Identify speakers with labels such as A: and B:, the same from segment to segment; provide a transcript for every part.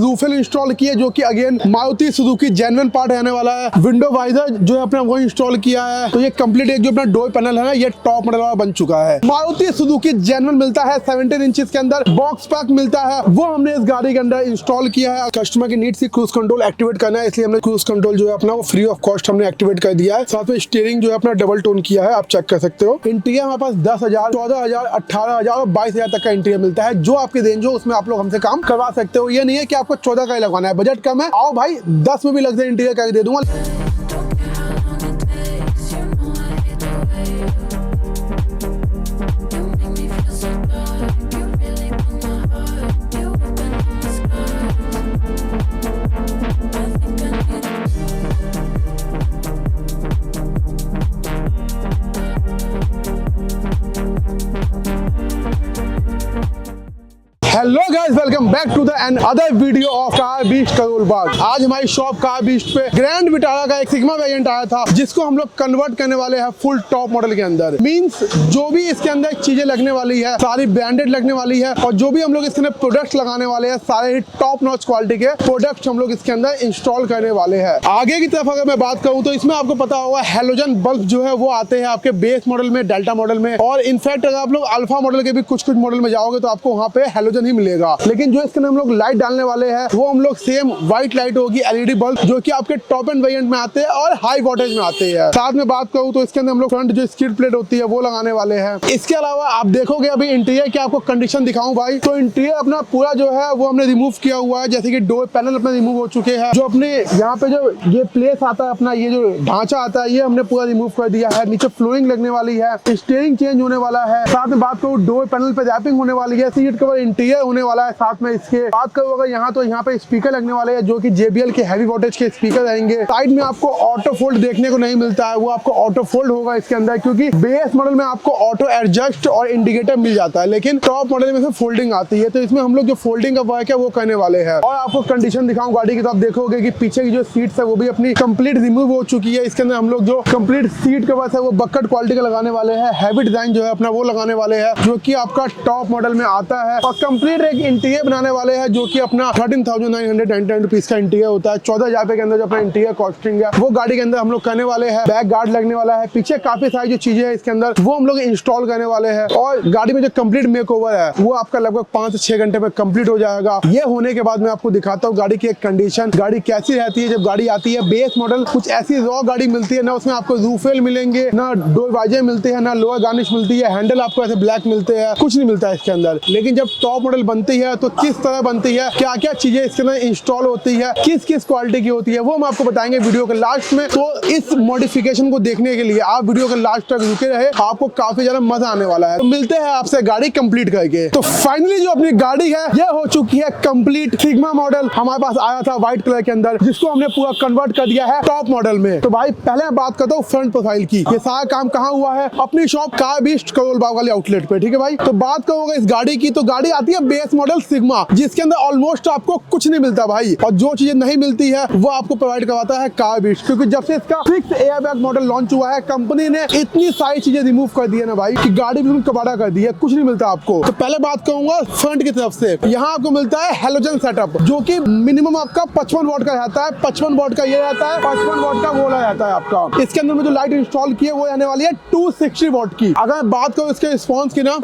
A: रूफेल install किया जो कि again Maruti Suzuki genuine part रहने वाला है। विंडो वाइजर जो है अपने वो इंस्टॉल किया है। तो ये कंप्लीट एक जो अपना डोर पैनल है ना, ये टॉप मॉडल वाला बन चुका है। मारुति सुजुकी जेन्युइन मिलता है 17 इंचेस के अंदर, बॉक्स पैक मिलता है, वो हमने इस गाड़ी के अंदर इंस्टॉल किया है। कस्टमर की नीड से क्रूज कंट्रोल एक्टिवेट करना है, इसलिए हमने क्रूज कंट्रोल जो है अपना वो फ्री ऑफ कॉस्ट हमने एक्टिवेट कर दिया है। साथ में स्टीयरिंग जो है अपना डबल टोन किया है, आप चेक कर सकते हो। इंटीरियर हमारे पास 10,000, 14,000, 18,000 और 22,000 तक का इंटीरियर मिलता है। जो आपकी रेंज हो उसमें आप लोग हमसे काम करवा सकते हो। ये नहीं है कि आपको 14 का ही लगवाना है, बजट कम है, आओ भाई 10 में भी लग्जरी इंटीरियर करके दे दूंगा। Hello guys, welcome back to the other video of car beast Karol Bagh. आज हमारी शॉप कार बीस्ट पे ग्रैंड विटारा का एक सिग्मा वेरिएंट आया था, जिसको हम लोग कन्वर्ट करने वाले हैं फुल टॉप मॉडल के अंदर। मींस जो भी इसके अंदर चीजें लगने वाली है सारी ब्रांडेड लगने वाली है, और जो भी हम लोग इसके अंदर प्रोडक्ट्स लगाने वाले हैं सारे ही टॉप नॉच क्वालिटी के प्रोडक्ट्स हम लोग इसके अंदर इंस्टॉल करने वाले हैं। आगे की तरफ अगर मैं बात करूँ तो इसमें आपको पता होगा हेलोजन बल्ब जो है वो आते हैं आपके बेस मॉडल में, डेल्टा मॉडल में, और इनफैक्ट अगर आप लोग अल्फा मॉडल के भी कुछ मॉडल में जाओगे तो आपको वहाँ पे हेलोजन ही मिलेगा। लेकिन जो इसके अंदर हम लोग लाइट डालने वाले हैं वो हम लोग सेम व्हाइट लाइट होगी, एलईडी बल्ब, जो कि आपके टॉप एंड वेरिएंट में आते हैं और हाई वोल्टेज में आते हैं। साथ में बात करूँ तो इसके अंदर हम लोग फ्रंट जो स्किड प्लेट होती है वो लगाने वाले हैं। इसके अलावा आप देखोगे अभी इंटीरियर की आपको कंडीशन दिखाऊं भाई, तो इंटीरियर अपना पूरा जो है वो हमने रिमूव किया हुआ है। जैसे कि डोर पैनल अपने रिमूव हो चुके हैं, जो अपने यहाँ पे जो ये प्लेस आता है अपना, ये जो ढांचा आता है ये हमने पूरा रिमूव कर दिया है। नीचे फ्लोरिंग लगने वाली है, स्टीयरिंग चेंज होने वाला है। साथ में बात करूँ डोर पैनल पे रैपिंग होने वाली है, सीट कवर इंटीरियर होने वाला है। साथ में इसके बात करूँ अगर यहाँ तो यहाँ पे स्पीकर लगने वाले हैं, जो कि JBL के हैवी वोल्टेज के स्पीकर रहेंगे। साइड में आपको ऑटो फोल्ड देखने को नहीं मिलता है, वो आपको ऑटो फोल्ड होगा इसके अंदर, क्योंकि बेस मॉडल में आपको ऑटो एडजस्ट और इंडिकेटर मिल जाता है, लेकिन टॉप मॉडल में से फोल्डिंग आती है। तो इसमें हम लोग जो फोल्डिंग का वर्क है वो करने वाले हैं। और आपको कंडीशन दिखाऊं गाड़ी की, तो आप देखोगे कि पीछे की जो सीट्स है वो भी अपनी कंप्लीट रिमूव हो चुकी है। इसके अंदर हम लोग जो कंप्लीट सीट कवर है वो बकेट क्वालिटी का लगाने वाले हैं। हैवी डिजाइन जो है अपना वो लगाने वाले हैं, जो कि आपका टॉप मॉडल में आता है। और कंप्लीट एक इंटीरियर बनाने वाले हैं, जो कि अपना 13,999 रुपीज का इंटीरियर होता है। 14,000 रुपए के अंदर जो अपना इंटीरियर कॉस्टिंग है वो गाड़ी के अंदर हम लोग करने वाले हैं। बैक गार्ड लगने वाला है, पीछे काफी सारी जो चीजें हैं इसके अंदर वो हम लोग इंस्टॉल करने वाले हैं। और गाड़ी में जो कंप्लीट मेकओवर है वो आपका लगभग 5 से 6 घंटे में कंप्लीट हो जाएगा। ये होने के बाद मैं आपको दिखाता हूँ गाड़ी की एक कंडीशन, गाड़ी कैसी रहती है जब गाड़ी आती है। बेस मॉडल कुछ ऐसी रॉ गाड़ी मिलती है ना, उसमें आपको रूफेल मिलेंगे ना, डोर वाइजर मिलते हैं ना, लोअर गार्निश मिलती है, हैंडल आपको ऐसे ब्लैक मिलते हैं, कुछ नहीं मिलता है इसके अंदर। लेकिन जब टॉप मॉडल बनती है तो किस तरह बनती है, क्या क्या चीजें इसके अंदर इंस्टॉल होती है, किस किस क्वालिटी की होती है, वो हम आपको बताएंगे वीडियो के लास्ट में। तो इस मॉडिफिकेशन को देखने के लिए आप वीडियो के लास्ट तक रुके रहे, आपको काफी ज्यादा मजा आने वाला है। तो मिलते हैं आपसे गाड़ी कंप्लीट करके। तो फाइनली जो अपनी गाड़ी है ये हो चुकी है कंप्लीट। सिग्मा मॉडल हमारे पास आया था व्हाइट कलर के अंदर, जिसको हमने पूरा कन्वर्ट कर दिया है टॉप मॉडल में। तो भाई पहले मैं बात करता हूँ फ्रंट प्रोफाइल की। ये सारा काम कहाँ हुआ है, अपनी शॉप कार बीस्ट करोलबाग वाले आउटलेट पे, ठीक है भाई। तो बात करोगे इस गाड़ी की, तो गाड़ी आती है बेस मॉडल सिग्मा, जिसके अंदर ऑलमोस्ट आपको कुछ नहीं मिलता भाई, और जो चीजें नहीं मिलती है वो आपको प्रोवाइड करवाता है कार बीस्ट। क्योंकि जब से इसका 6 एयरबैग मॉडल लॉन्च हुआ है, कंपनी ने इतनी सारी चीजें रिमूव कर दी है ना भाई कि गाड़ी बिल्कुल कबाड़ा कर दी है, कुछ नहीं मिलता आपको। तो पहले बात करूंगा फ्रंट की तरफ से। यहाँ आपको मिलता है हेलोजन सेटअप, जो कि मिनिमम आपका 55 वॉट का रहता है। 55 वॉट का ये रहता है, 55 वॉट का वो रहता है आपका। इसके अंदर में जो लाइट इंस्टॉल की है वो रहने वाली है 260 वॉट की। अगर बात करूँ इसके रिस्पॉन्स की ना,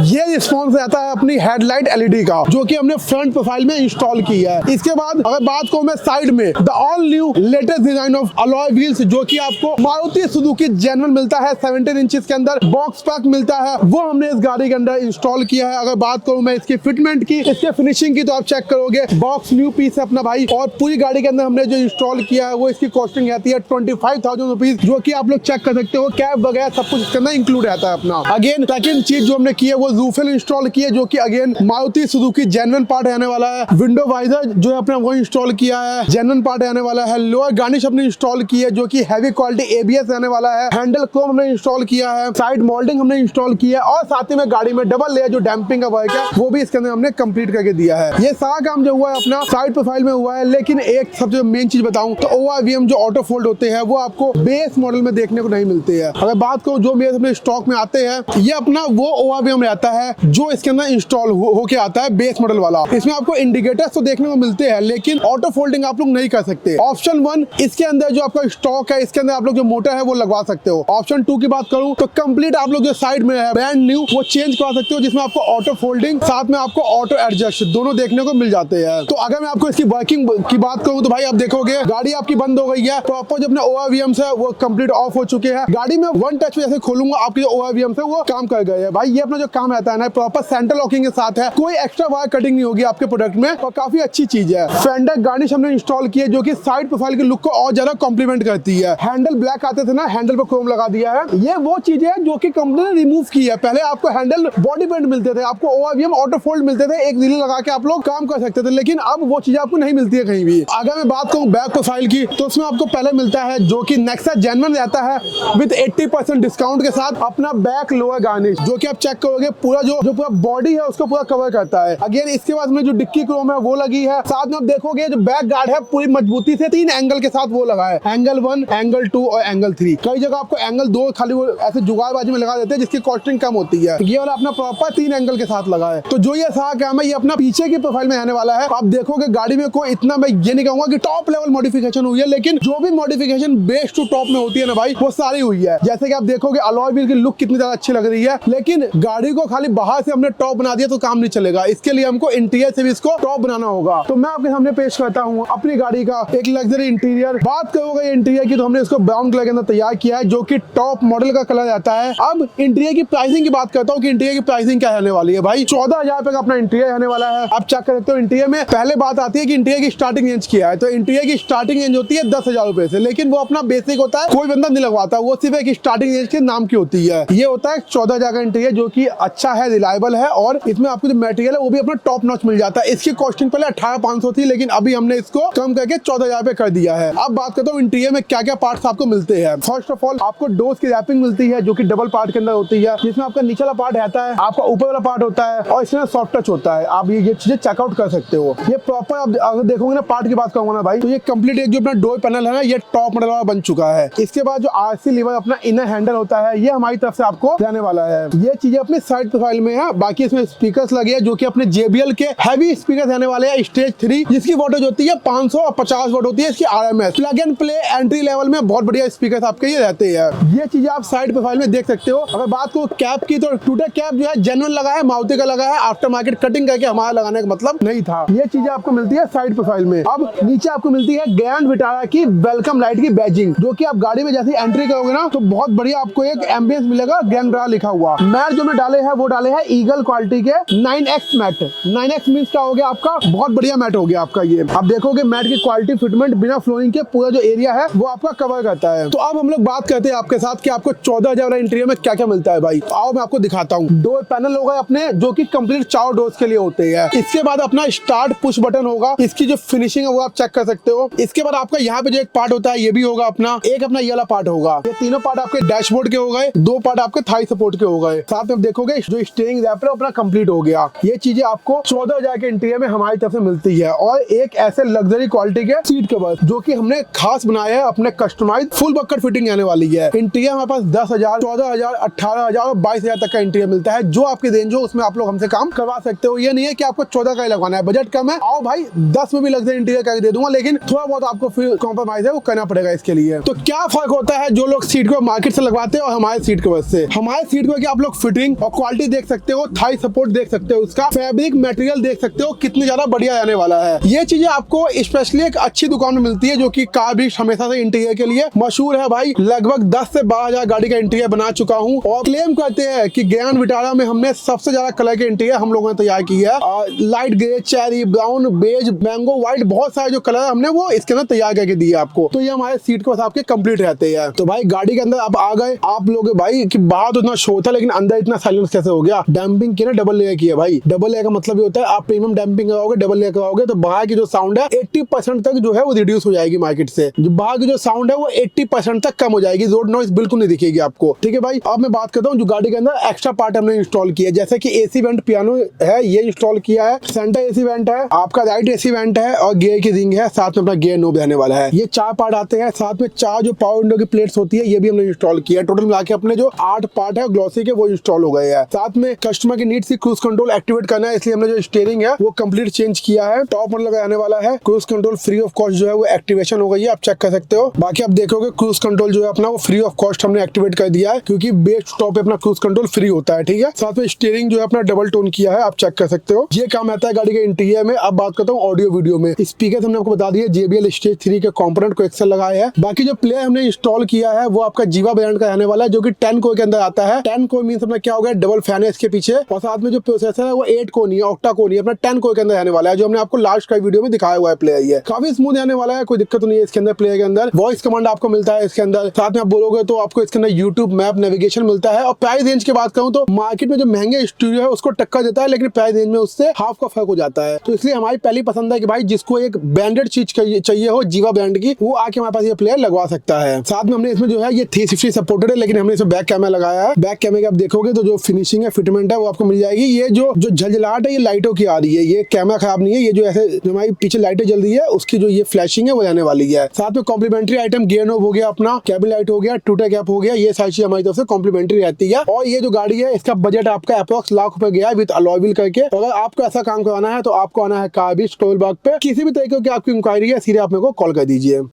A: ये रिस्पॉन्स रहता है अपनी हेडलाइट LED का, जो कि हमने फ्रंट प्रोफाइल में इंस्टॉल की है। इसके बाद अगर बात करूं मैं साइड में, the all new latest design of alloy wheels, जो कि आपको मारुति सुजुकी जेन्युइन मिलता है 17 इंचेस के अंदर, बॉक्स पैक मिलता है, वो हमने इस गाड़ी के अंदर इंस्टॉल किया है। अगर बात करूं मैं इसकी फिटमेंट की, इसके फिनिशिंग की, तो आप चेक करोगे बॉक्स न्यू पीस है अपना भाई। और पूरी गाड़ी के अंदर हमने जो इंस्टॉल किया है वो इसकी कॉस्टिंग रहती है 25,000 रुपीज, जो कि आप लोग चेक कर सकते हो। कैब वगैरह सब कुछ इसके अंदर इंक्लूड रहता है अपना। अगेन सेकंड चीज जो हमने की है वो रूफेल इंस्टॉल की है, जो कि again Maruti Suzuki genuine part रहने वाला है। विंडो वाइजर जो है अपने वो इंस्टॉल किया है, जेन्युइन पार्ट रहने वाला है। लोअर गार्निश हमने इंस्टॉल की है, जो कि हैवी क्वालिटी ABS रहने वाला है। हैंडल क्रोम हमने इंस्टॉल किया है, साइड मोल्डिंग हमने इंस्टॉल किया है, और साथ ही में गाड़ी में डबल लेयर जो डैम्पिंग का वर्क है वो भी इसके अंदर हमने कंप्लीट करके दिया है। ये सारा काम जो हुआ है अपना साइड प्रोफाइल में हुआ है। लेकिन एक सबसे मेन चीज बताऊं तो ORVM जो ऑटो फोल्ड होते हैं वो आपको बेस मॉडल में देखने को नहीं मिलते हैं। अगर बात करूं जो मेरे अपने स्टॉक में आते हैं, ये अपना वो ORVM रहता है जो इसके अंदर इंस्टॉल होके आता है बेस मॉडल वाला। इसमें आपको इंडिकेटर्स तो देखने को मिलते हैं लेकिन ऑटो फोल्डिंग आप लोग नहीं कर सकते। ऑप्शन 1 इसके अंदर जो आपका स्टॉक है इसके अंदर आप लोग जो मोटर है वो लगवा सकते हो। ऑप्शन 2 की बात करूं तो कंप्लीट आप लोग जो साइड में है ब्रांड न्यू वो चेंज करा सकते हो, जिसमें आपको ऑटो फोल्डिंग साथ में आपको ऑटो एडजस्ट दोनों देखने को मिल जाते हैं। तो अगर मैं आपको इसकी वर्किंग की बात करूं तो भाई आप देखोगे गाड़ी आपकी बंद हो गई है, प्रॉपर जो अपने ORVMs है वो कंप्लीट ऑफ हो चुके हैं। गाड़ी में वन टच में जैसे खोलूंगा आपके जो ORVMs है वो काम कर गए हैं। भाई ये अपना जो काम रहता है ना प्रॉपर सेंटर लॉकिंग के साथ है, कोई एक्स्ट्रा वायर कटिंग नहीं होगी आपके प्रोडक्ट में और काफी अच्छी चीज है। फेंडर गार्निश हमने इंस्टॉल की है जो कि साइड प्रोफाइल के लुक को और ज्यादा कॉम्प्लीमेंट करती है। हैंडल ब्लैक आते थे ना, हैंडल पे क्रोम लगा दिया है। ये वो चीज है जो कि कंपनी ने रिमूव की है। पहले आपको हैंडल बॉडी पेंट मिलते थे, आपको ORVM ऑटो फोल्ड मिलते थे, एक रील लगा के आप लोग काम कर सकते थे, लेकिन अब वो चीज आपको नहीं मिलती है कहीं भी। अगर मैं बात करूं बैक प्रोफाइल की तो उसमें आपको पहले मिलता है जो कि नेक्सा जेन्युइन रहता है विद 80% डिस्काउंट के साथ अपना बैक लोअर गार्निश, जो कि आप चेक करोगे पूरा जो पूरा बॉडी है उसको पूरा कवर करता है। अगेन इसके बाद में जो डिक्की क्रोम है वो लगी है, साथ में आप देखोगे जो बैक गार्ड है पूरी मजबूती से 3 एंगल के साथ वो लगा है, एंगल 1, एंगल 2 और एंगल 3। कई जगह आपको एंगल 2 खाली वो ऐसे जुगाड़बाजी में लगा देते हैं जिसकी कॉस्टिंग कम होती है। ये वाला अपना प्रॉपर 3 एंगल के साथ लगा है। तो जो ये सारा काम है ये अपना पीछे की प्रोफाइल में आने वाला है। आप देखोगे गाड़ी में कोई इतना, मैं ये नहीं कहूंगा कि टॉप लेवल मॉडिफिकेशन हुई है, लेकिन जो भी मॉडिफिकेशन बेस टू टॉप में होती है ना भाई वो सारी हुई है। जैसे कि आप देखोगे अलॉय व्हील की लुक कितनी ज्यादा अच्छी लग रही है, लेकिन गाड़ी को खाली बाहर से हमने टॉप बना दिया तो काम नहीं चलेगा। इसके लिए हमको इंटीरियर से भी इसको टॉप बनाना होगा। तो मैं आपके सामने पेश करता हूँ अपनी गाड़ी का एक लग्जरी इंटीरियर। बात करोगे इंटीरियर की तो हमने इसको ब्राउन कलर के अंदर तैयार किया है जो कि टॉप मॉडल का कलर रहता है। अब इंटीरियर की प्राइसिंग की बात करता हूँ कि इंटीरियर की प्राइसिंग क्या रहने वाली है। भाई 14,000 रुपए का अपना इंटीरियर रहने वाला है। आप चेक कर सकते हो इंटीरियर में पहले बात आती है कि इंटीरियर की स्टार्टिंग रेंज क्या है। तो इंटीरियर की स्टार्टिंग रेंज होती है 10,000 रुपए से, लेकिन वो अपना बेसिक होता है, कोई बंदा नहीं लगवाता, वो सिर्फ एक स्टार्टिंग रेंज के नाम की होती है। ये होता है 14,000 का इंटीरियर जो कि अच्छा है, रिलायबल है और इसमें आपको जो मटेरियल है वो भी अपना टॉप नॉच मिल जाता है। इसकी कॉस्टिंग पहले 18,500 थी, लेकिन अभी हमने इसको कम करके 14,000 रुपए कर दिया है। अब बात करता हूँ इंटीरियर में क्या क्या पार्ट्स आपको मिलते हैं। फर्स्ट ऑफ ऑल आपको डोर्स की रैपिंग मिलती है जो कि डबल पार्ट के अंदर होती है, जिसमें आपका नीचे वाला पार्ट रहता है, आपका ऊपर वाला पार्ट होता है और इसमें सॉफ्ट टच होता है। आप ये चीजें चेकआउट कर सकते हो। ये प्रॉपर आप अगर देखोगे ना पार्ट की बात करूंगा ना भाई, तो ये कंप्लीट एक जो अपना डोर पैनल है ना ये टॉप मॉडल वाला बन चुका है। इसके बाद जो RC लीवर अपना इनर हैंडल होता है ये हमारी तरफ से आपको रहने वाला है। ये चीजें अपने साइड प्रोफाइल में है। बाकी इसमें स्पीकर्स लगे हैं जो कि अपने JBL के हैवी स्पीकर रहने वाले हैं स्टेज 3, जिसकी वोल्टेज होती है 550 वोट होती है इसकी RMS। Plug and play entry level में बहुत बढ़िया स्पीकर आपके ये रहते हैं। ये चीजें आप साइड प्रोफाइल में देख सकते हो। अगर बात को कैप की तो टूटे कैप जो है जेन्युइन लगा है, मारुति का लगा है, आफ्टर मार्केट कटिंग करके हमारा लगाने का मतलब नहीं था। ये चीजें आपको मिलती है साइड प्रोफाइल में। अब नीचे आपको मिलती है ग्रैंड विटारा की वेलकम लाइट की बैजिंग, जो कि आप गाड़ी में जैसे एंट्री करोगे ना तो बहुत बढ़िया आपको एक एम्बियंस मिलेगा ग्रैंड विटारा लिखा हुआ। मैट जो मैं डाले हैं वो डाले हैं ईगल क्वालिटी के 9X मैट। 9X मींस क्या हो गया आपका, बहुत बढ़िया मैट हो गया आपका। ये आप देखोगे मैट की क्वालिटी फिटमेंट बिना फ्लोइंग के पूरा जो एरिया है वो आपका कवर करता है। तो अब हम लोग बात करते हैं आपके साथ कि आपको 14,000 इंटीरियर में क्या क्या मिलता है भाई। आओ मैं आपको दिखाता हूँ। डोर पैनल होगा अपने जो कि कंप्लीट 4 डोर्स के लिए होते हैं। इसके बाद अपना स्टार्ट पुश बटन होगा, इसकी जो फिनिशिंग है वो आप चेक कर सकते हो। इसके बाद आपका यहाँ पे जो एक पार्ट होता है ये भी होगा अपना, एक अपना ये वाला पार्ट होगा। ये तीनों पार्ट आपके डैशबोर्ड के हो गए, 2 पार्ट आपके थाई सपोर्ट के हो गए। साथ में देखोगे जो स्टीयरिंग रैपर अपना कंप्लीट हो गया। ये चीजें आपको 14,000 के इंटीरियर में हमारी तरफ से मिलती है। और एक ऐसे लग्जरी क्वालिटी के सीट कवर जो कि हमने खास बनाया है, अपने कस्टमाइज फुल बकेट फिटिंग आने वाली है। इंटीरियर हमारे पास 10,000, 14,000, 18,000 और 22,000 तक का इंटीरियर मिलता है। जो आपकी रेंज हो उसमें आप लोग हमसे काम करवा सकते हो। ये नहीं है कि आपको 14 का ही लगवाना है, बजट कम है, आओ भाई 10 में भी लग्जरी इंटीरियर करके दे दूंगा, लेकिन थोड़ा बहुत आपको फिर कॉम्प्रोमाइज है वो करना पड़ेगा इसके लिए। तो क्या फर्क होता है जो लोग सीट कवर मार्केट से लगवाते हैं और हमारे सीट कवर से। हमारे सीट कवर की आप लोग फिटिंग और क्वालिटी देख सकते हो, थाई सपोर्ट देख सकते हो, उसका फैब्रिक मटेरियल देख सकते हो कितनी ज्यादा बढ़िया रहने वाला है। ये चीजें आपको स्पेशली एक अच्छी दुकान में मिलती है जो कि कार ब्रिक्स हमेशा से इंटीरियर के लिए मशहूर है भाई। लगभग 10 से 12,000 गाड़ी का इंटीरियर बना चुका हूँ और क्लेम करते हैं कि ग्रैंड विटारा में हमने सबसे ज्यादा कलर के इंटीरियर हम लोगों ने तैयार किया है। Light grey, cherry, brown, beige, mango, white, बहुत सारे जो कलर हमने वो इसके अंदर तैयार करके दिए आपको। तो ये हमारे सीट के आपके कंप्लीट रहते हैं। तो भाई गाड़ी के अंदर अब आ गए आप लोग भाई कि बाहर तो इतना शोर था लेकिन अंदर इतना साइलेंस कैसे हो गया। डैम्पिंग की ना डबल लेयर की है भाई। डबल लेयर का मतलब ये होता है आप प्रीमियम डैम्पिंग कराओगे, डबल लेयर कराओगे तो बाहर की जो साउंड है 80% तक जो है वो रिड्यूस हो जाएगी मार्केट से। जो बाहर की जो साउंड है वो 80% तक कम हो जाएगी, रोड नॉइज बिल्कुल नहीं दिखेगी आपको। ठीक है भाई। अब मैं बात करता हूँ जो गाड़ी के अंदर एक्स्ट्रा पार्ट हमने इंस्टॉल किया है, जैसे कि AC वेंट पियानो है ये इंस्टॉल किया है, सेंटर AC वेंट है, आपका राइट AC वेंट है और गियर की रिंग है, साथ में अपना गियर नोब रहने वाला है। ये 4 पार्ट आते हैं, साथ में 4 जो पावर विंडो की प्लेट्स होती है ये भी हमने इंस्टॉल किया है। टोटल मिला के अपने जो 8 पार्ट है ग्लॉसी के वो इंस्टॉल हो गए हैं। साथ में कस्टमर की नीड सी क्रूज कंट्रोल एक्टिवेट करना है है, इसलिए हमने जो स्टीयरिंग है वो कंप्लीट चेंज किया है। टॉप मॉडल का आने वाला है। Cruise control free of cost जो है वो एक्टिवेशन हो गई है, आप चेक कर सकते हो। बाकी आप देखोगे क्रूज कंट्रोल जो है अपना वो फ्री ऑफ कॉस्ट हमने एक्टिवेट कर दिया है, क्योंकि बेस टॉप पे अपना क्रूज कंट्रोल फ्री होता है, ठीक है। साथ में स्टीयरिंग जो है अपना डबल टोन किया है, आप चेक कर सकते हो। ये काम आता है गाड़ी के इंटीरियर में। अब बात करता हूँ ऑडियो वीडियो में। स्पीकर हमने आपको बता दिया JBL स्टेज 3 के कंपोनेंट को एक्सेल लगाए हैं। बाकी जो प्लेयर हमने इंस्टॉल किया है वो आपका जीवा ब्रांड का रहने वाला है, जो कि 10 कोर के अंदर आता है। 10 कोर मींस अपना क्या हो गया, डबल फैन है इसके पीछे, और साथ में जो प्रोसेसर है वो 8 कोर नहीं है, ऑक्टा कोर नहीं है, अपना 10 कोर के अंदर रहने वाला है, जो हमने आपको लास्ट का वीडियो में दिखाया हुआ है। प्लेयर ये काफी स्मूथ रहने वाला है, कोई दिक्कत नहीं है इसके अंदर। प्लेयर के अंदर वॉइस कमांड आपको मिलता है इसके अंदर। साथ में आप बोलोगे तो आपको इसके अंदर यूट्यूब मैप नेविगेशन मिलता है। और प्राइस रेंज की बात करूं तो मार्केट में जो महंगे स्टूडियो है उसको टक्कर देता है, लेकिन प्राइस रेंज में उससे हाफ का फर्क हो जाता है। तो इसलिए हमारी पहली पसंद है कि भाई जिसको एक ब्रांडेड चीज चाहिए हो जीवा ब्रांड की, वो आके हमारे पास ये प्लेयर लगवा सकता है। साथ में हमने इसमें जो है ये 360 सपोर्टेड है, लेकिन हमने इसमें बैक कैमरा लगाया है। बैक कैमरे के आप देखोगे तो जो फिनिशिंग है, फिटमेंट है, वो आपको मिल जाएगी। ये जो झलझलाहट है ये लाइटों की आ रही है, ये कैमरा खराब नहीं है। ये जो ऐसे जो हमारी पीछे लाइटें जल रही है उसकी जो ये फ्लैशिंग है वो रहने वाली है। साथ में कॉम्प्लीमेंट्री आइटम गियर नॉब हो गया, अपना कैबिन लाइट हो गया, टूटर कैप हो गया, ये सारी चीज हमारी तरफ से कॉम्प्लीमेंट्री रहती है। और ये जो गाड़ी है इसका बजट आपका अप्रॉक्स लाख रुपए गया है विद अलॉय व्हील करके। अगर आपको ऐसा काम करवाना है तो आपको आना है कार बीस्ट टोल बाग पे। किसी भी तरीके की आपकी इंक्वायरी है सीधे आप मेरे को कॉल कर दीजिए।